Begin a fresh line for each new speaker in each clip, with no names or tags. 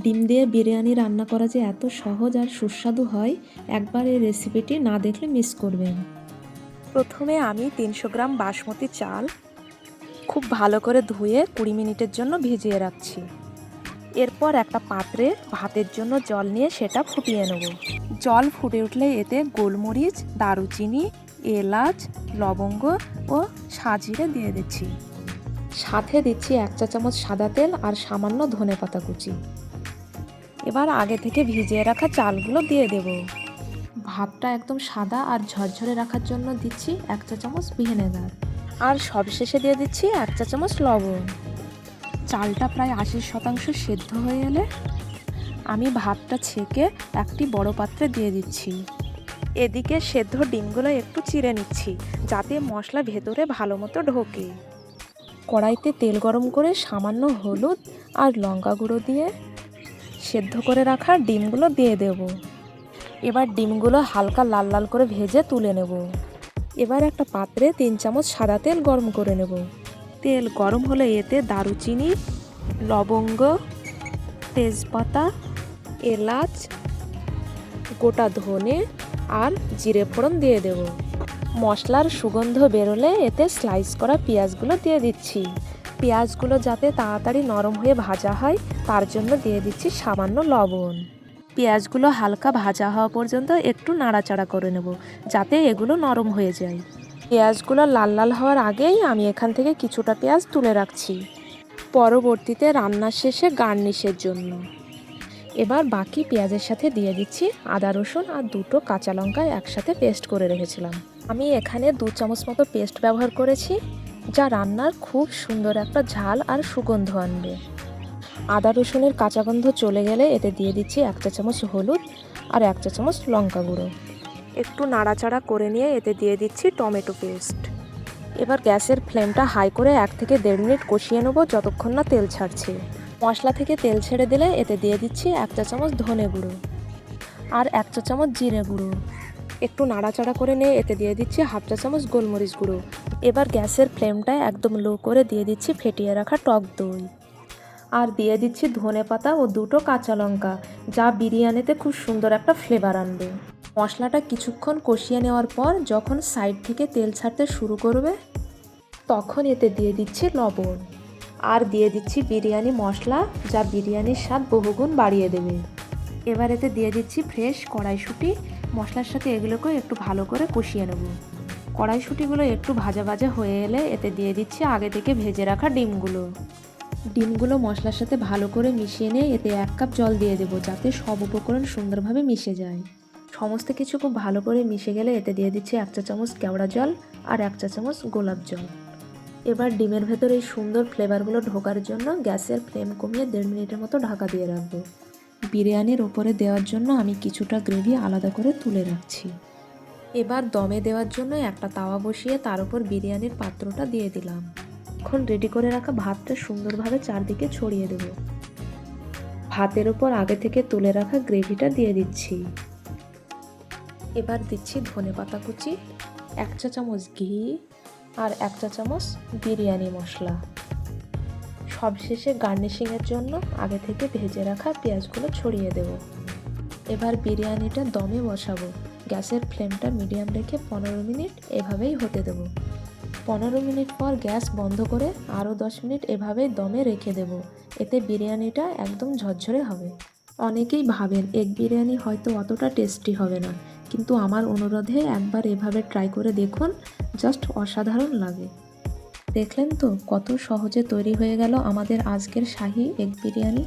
ডিম দিয়ে বিরিয়ানি রান্না করা যে এত সহজ আর সুস্বাদু হয়, একবার এই রেসিপিটি না দেখলে মিস করবেন। প্রথমে আমি 300 গ্রাম বাসমতি চাল খুব ভালো করে ধুয়ে 20 মিনিটের জন্য ভিজিয়ে রাখছি। এরপর একটা পাত্রে ভাতের জন্য জল নিয়ে সেটা ফুটিয়ে নেব। জল ফুটে উঠলে এতে গোলমরিচ, দারুচিনি, এলাচ, লবঙ্গ ও সাজিরে দিয়ে দিচ্ছি। সাথে দিচ্ছি 1 চা চামচ সাদা তেল আর সামান্য ধনেপাতা কুচি। এবার আগে থেকে ভিজিয়ে রাখা চালগুলো দিয়ে দেব। ভাতটা একদম সাদা আর ঝরঝরে রাখার জন্য দিচ্ছি 1 চা চামচ ভিনেগার আর সবশেষে দিয়ে দিচ্ছি 1 চা চামচ লবণ। চালটা প্রায় 80% সেদ্ধ হয়ে এলে আমি ভাতটা ছেঁকে একটি বড় পাত্রে দিয়ে দিচ্ছি। এদিকে সেদ্ধ ডিমগুলো একটু চিড়ে নিচ্ছি যাতে মশলা ভেতরে ভালো মতো ঢোকে। কড়াইতে তেল গরম করে সামান্য হলুদ আর লঙ্কা গুঁড়ো দিয়ে সেদ্ধ করে রাখা ডিমগুলো দিয়ে দেব। এবার ডিমগুলো হালকা লাল লাল করে ভেজে তুলে নেব। এবার একটা পাত্রে 3 চামচ সাদা তেল গরম করে নেব। তেল গরম হলে এতে দারুচিনি, লবঙ্গ, তেজপাতা, এলাচ, গোটা ধনে আর জিরে ফোড়ন দিয়ে দেব। মশলার সুগন্ধ বেরোলে এতে স্লাইস করা পেঁয়াজগুলো দিয়ে দিচ্ছি। পেঁয়াজগুলো যাতে তাড়াতাড়ি নরম হয়ে ভাজা হয় তার জন্য দিয়ে দিচ্ছি সামান্য লবণ। পেঁয়াজগুলো হালকা ভাজা হওয়া পর্যন্ত একটু নাড়াচাড়া করে নেব যাতে এগুলো নরম হয়ে যায়। পেঁয়াজগুলো লাল লাল হওয়ার আগেই আমি এখান থেকে কিছুটা পেঁয়াজ তুলে রাখছি পরবর্তীতে রান্নার শেষে গার্নিশের জন্য। এবার বাকি পেঁয়াজের সাথে দিয়ে দিচ্ছি আদা রসুন আর 2টো কাঁচা লঙ্কা একসাথে পেস্ট করে রেখেছিলাম। আমি এখানে 2 চামচ মতো পেস্ট ব্যবহার করেছি যা রান্নার খুব সুন্দর একটা ঝাল আর সুগন্ধ আনবে। আদা রসুনের কাঁচা গন্ধ চলে গেলে এতে দিয়ে দিচ্ছি 1 চা চামচ হলুদ আর 1 চা চামচ লঙ্কা গুঁড়ো। একটু নাড়াচাড়া করে নিয়ে এতে দিয়ে দিচ্ছি টমেটো পেস্ট। এবার গ্যাসের ফ্লেমটা হাই করে 1 থেকে 1.5 মিনিট কষিয়ে নেব যতক্ষণ না তেল ছাড়ছে। মশলা থেকে তেল ছেড়ে দিলে এতে দিয়ে দিচ্ছি 1 চা চামচ ধনে গুঁড়ো আর 1 চা চামচ জিরে গুঁড়ো। একটু নাড়াচাড়া করে নিয়ে এতে দিয়ে দিচ্ছি 1/2 চা চামচ গোলমরিচ গুঁড়ো। এবার গ্যাসের ফ্লেমটা একদম লো করে দিয়ে দিচ্ছি ফেটিয়ে রাখা টক দই আর দিয়ে দিচ্ছি ধনেপাতা ও 2টো কাঁচা লঙ্কা যা বিরিয়ানিতে খুব সুন্দর একটা ফ্লেভার আনবে। মশলাটা কিছুক্ষণ কষিয়ে নেওয়ার পর যখন সাইড থেকে তেল ছাড়তে শুরু করবে তখন এতে দিয়ে দিচ্ছি লবণ আর দিয়ে দিচ্ছি বিরিয়ানি মশলা যা বিরিয়ানির স্বাদ বহুগুণ বাড়িয়ে দেবে। এবার এতে দিয়ে দিচ্ছি ফ্রেশ কড়াইশুঁটি। মশলার সাথে এগুলোকে একটু ভালো করে কষিয়ে নেব। কড়াইশুঁটিগুলো একটু ভাজা ভাজা হয়ে এলে এতে দিয়ে দিচ্ছি আগে থেকে ভেজে রাখা ডিমগুলো মশলার সাথে ভালো করে মিশিয়ে নিয়ে এতে 1 কাপ জল দিয়ে দেবো যাতে সব উপকরণ সুন্দরভাবে মিশে যায়। সমস্ত কিছু খুব ভালো করে মিশে গেলে এতে দিয়ে দিচ্ছি 1 চা চামচ কেওড়া জল আর 1 চা চামচ গোলাপ জল। এবার ডিমের ভেতর এই সুন্দর ফ্লেভারগুলো ঢোকার জন্য গ্যাসের ফ্লেম কমিয়ে 1.5 মিনিটের মতো ঢাকা দিয়ে রাখবো। বিরিয়ানির ওপরে দেওয়ার জন্য আমি কিছুটা গ্রেভি আলাদা করে তুলে রাখছি। এবার দমে দেওয়ার জন্য একটা তাওয়া বসিয়ে তার উপর বিরিয়ানির পাত্রটা দিয়ে দিলাম। এখন রেডি করে রাখা ভাতটা সুন্দরভাবে চারদিকে ছড়িয়ে দেব। ভাতের উপর আগে থেকে তুলে রাখা গ্রেভিটা দিয়ে দিচ্ছি। এবার দিচ্ছি ধনেপাতা কুচি, 1 চা চামচ ঘি আর 1 চা চামচ বিরিয়ানি মশলা। সবশেষে গার্নিশিংয়ের জন্য আগে থেকে ভেজে রাখা পেঁয়াজগুলো ছড়িয়ে দেব। এবার বিরিয়ানিটা দমে বসাবো। গ্যাসের ফ্লেমটা মিডিয়াম রেখে 15 মিনিট এভাবেই হতে দেব। 15 মিনিট পর গ্যাস বন্ধ করে আরও 10 মিনিট এভাবেই দমে রেখে দেব। এতে বিরিয়ানিটা একদম ঝরঝরে হবে। অনেকেই ভাবেন এগ বিরিয়ানি হয়তো অতটা টেস্টি হবে না, কিন্তু আমার অনুরোধে একবার এভাবে ট্রাই করে দেখুন, জাস্ট অসাধারণ লাগে। দেখলেন তো কত সহজে তৈরি হয়ে গেল আমাদের আজকের শাহি এগ বিরিয়ানি।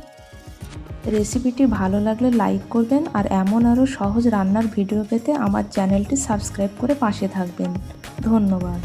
রেসিপিটি ভালো লাগলে লাইক করবেন আর এমন আরও সহজ রান্নার ভিডিও পেতে আমার চ্যানেলটি সাবস্ক্রাইব করে পাশে থাকবেন। ধন্যবাদ।